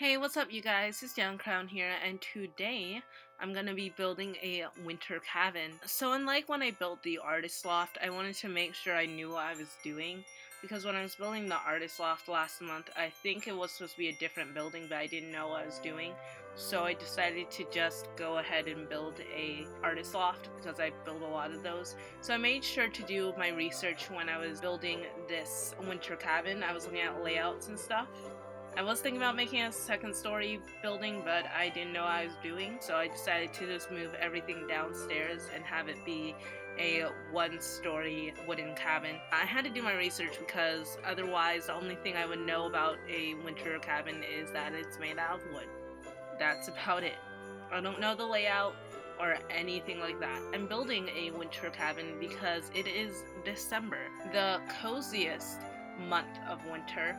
Hey, what's up you guys? It's Young Crown here, and today I'm gonna be building a winter cabin. So unlike when I built the artist loft, I wanted to make sure I knew what I was doing, because when I was building the artist loft last month, I think it was supposed to be a different building, but I didn't know what I was doing. So I decided to just go ahead and build a artist loft because I build a lot of those. So I made sure to do my research when I was building this winter cabin. I was looking at layouts and stuff. I was thinking about making a second story building, but I didn't know what I was doing, so I decided to just move everything downstairs and have it be a one-story wooden cabin. I had to do my research because otherwise the only thing I would know about a winter cabin is that it's made out of wood. That's about it. I don't know the layout or anything like that. I'm building a winter cabin because it is December, the coziest month of winter.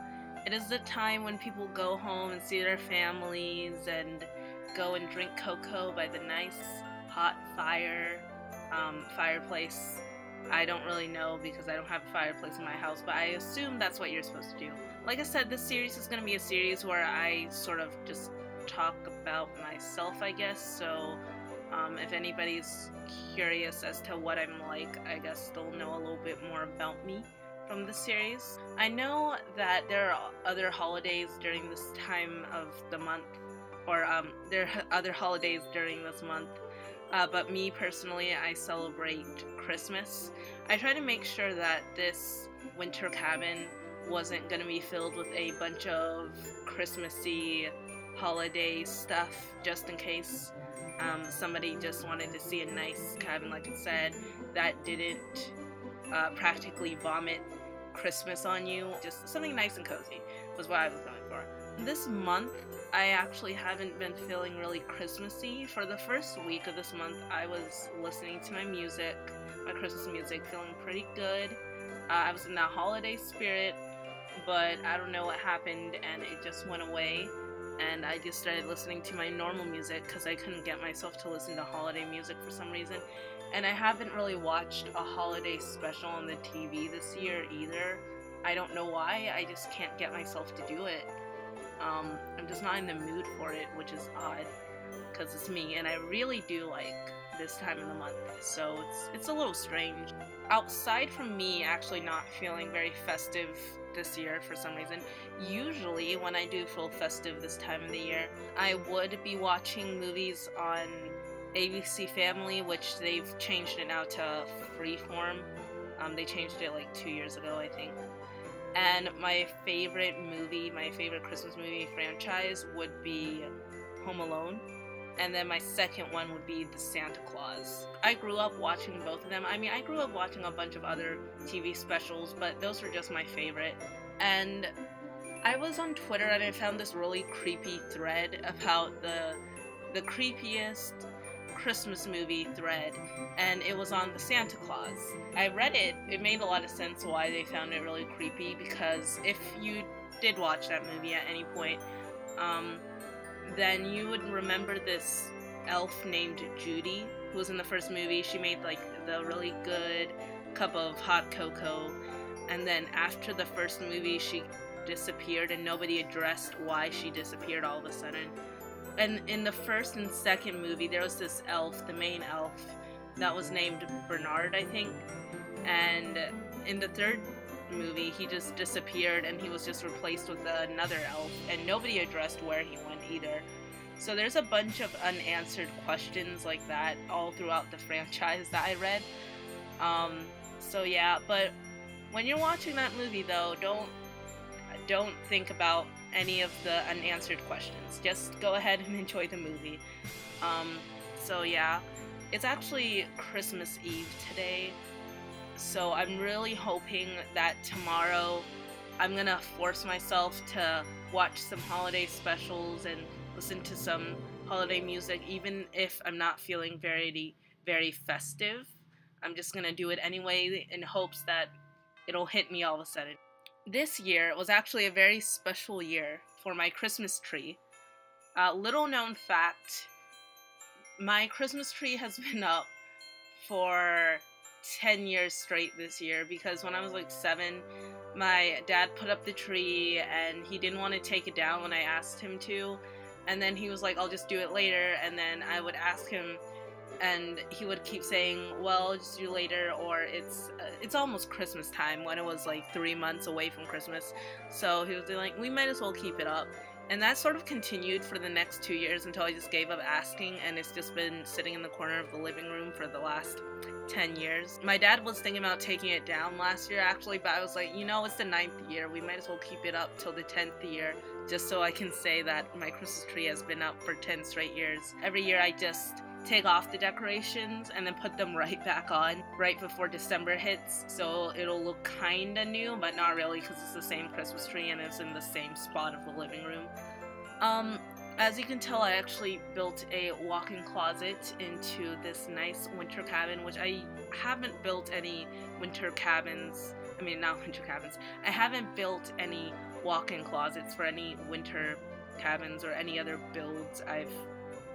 It is the time when people go home and see their families and go and drink cocoa by the nice hot fireplace. I don't really know because I don't have a fireplace in my house, but I assume that's what you're supposed to do. Like I said, this series is going to be a series where I sort of just talk about myself, I guess, so if anybody's curious as to what I'm like, I guess they'll know a little bit more about me from the series. I know that there are other holidays during this time of the month, or there are other holidays during this month, but me personally, I celebrate Christmas. I try to make sure that this winter cabin wasn't going to be filled with a bunch of Christmassy holiday stuff, just in case somebody just wanted to see a nice cabin, like I said, that didn't practically vomit Christmas on you. Just something nice and cozy was what I was going for. This month, I actually haven't been feeling really Christmassy. For the first week of this month, I was listening to my music, my Christmas music, feeling pretty good. I was in that holiday spirit, but I don't know what happened and it just went away. And I just started listening to my normal music because I couldn't get myself to listen to holiday music for some reason. And I haven't really watched a holiday special on the TV this year either. I don't know why, I just can't get myself to do it. I'm just not in the mood for it, which is odd, because it's me, and I really do like this time of the month, so it's a little strange. Outside from me actually not feeling very festive this year for some reason, usually when I do feel festive this time of the year, I would be watching movies on ABC Family, which they've changed it now to Freeform. They changed it like 2 years ago, I think. And my favorite movie, my favorite Christmas movie franchise would be Home Alone. And then my second one would be The Santa Claus. I grew up watching both of them. I mean, I grew up watching a bunch of other TV specials, but those were just my favorite. And I was on Twitter and I found this really creepy thread about the creepiest Christmas movie thread, and it was on the Santa Claus. I read it, it made a lot of sense why they found it really creepy, because if you did watch that movie at any point, then you would remember this elf named Judy, who was in the first movie. She made like the really good cup of hot cocoa, and then after the first movie she disappeared and nobody addressed why she disappeared all of a sudden. And in the first and second movie, there was this elf, the main elf, that was named Bernard, I think. And in the third movie, he just disappeared and he was just replaced with another elf, and nobody addressed where he went either. So there's a bunch of unanswered questions like that all throughout the franchise that I read. So yeah, but when you're watching that movie though, don't think about any of the unanswered questions. Just go ahead and enjoy the movie. So yeah, it's actually Christmas Eve today, so I'm really hoping that tomorrow I'm gonna force myself to watch some holiday specials and listen to some holiday music, even if I'm not feeling very, very festive. I'm just gonna do it anyway in hopes that it'll hit me all of a sudden. This year was actually a very special year for my Christmas tree. Little known fact, my Christmas tree has been up for 10 years straight this year, because when I was like 7, my dad put up the tree and he didn't want to take it down when I asked him to, and then he was like, I'll just do it later, and then I would ask him and he would keep saying, well, just do later, or it's almost Christmas time, when it was like 3 months away from Christmas. So he was like, we might as well keep it up. And that sort of continued for the next 2 years until I just gave up asking, and it's just been sitting in the corner of the living room for the last 10 years. My dad was thinking about taking it down last year actually, but I was like, you know, it's the 9th year, we might as well keep it up till the 10th year, just so I can say that my Christmas tree has been up for 10 straight years. Every year I just take off the decorations and then put them right back on right before December hits, so it'll look kinda new, but not really, because it's the same Christmas tree and it's in the same spot of the living room. As you can tell, I actually built a walk-in closet into this nice winter cabin, which I haven't built any winter cabins, I haven't built any walk-in closets for any winter cabins or any other builds I've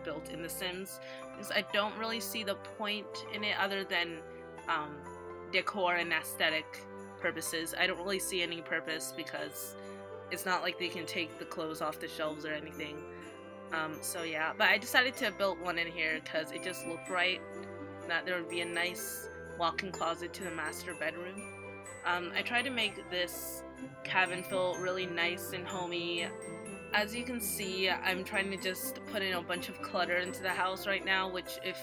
built in The Sims, because I don't really see the point in it other than decor and aesthetic purposes. I don't really see any purpose because it's not like they can take the clothes off the shelves or anything. So yeah, but I decided to build one in here because it just looked right, that there would be a nice walk-in closet to the master bedroom. I tried to make this cabin feel really nice and homey. As you can see, I'm trying to just put in a bunch of clutter into the house right now, which if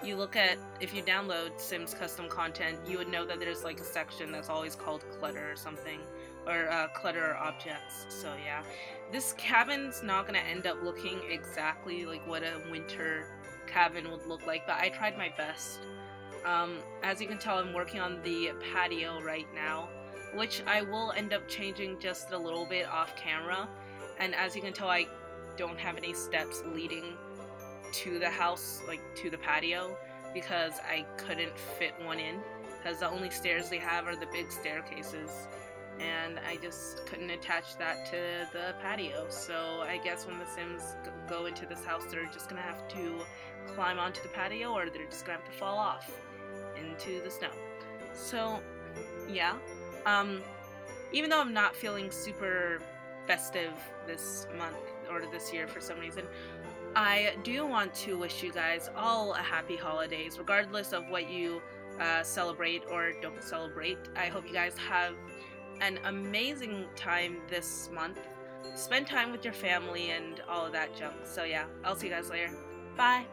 you download Sims custom content, you would know that there's like a section that's always called clutter or something, or clutter or objects. So yeah, this cabin's not gonna end up looking exactly like what a winter cabin would look like, but I tried my best. As you can tell, I'm working on the patio right now, which I will end up changing just a little bit off camera. And as you can tell, I don't have any steps leading to the house, like to the patio, because I couldn't fit one in, because the only stairs they have are the big staircases, and I just couldn't attach that to the patio. So I guess when the Sims go into this house, they're just gonna have to climb onto the patio, or they're just gonna have to fall off into the snow. So yeah, even though I'm not feeling super festive this month or this year for some reason, I do want to wish you guys all a happy holidays, regardless of what you celebrate or don't celebrate. I hope you guys have an amazing time this month. Spend time with your family and all of that junk. So yeah, I'll see you guys later. Bye!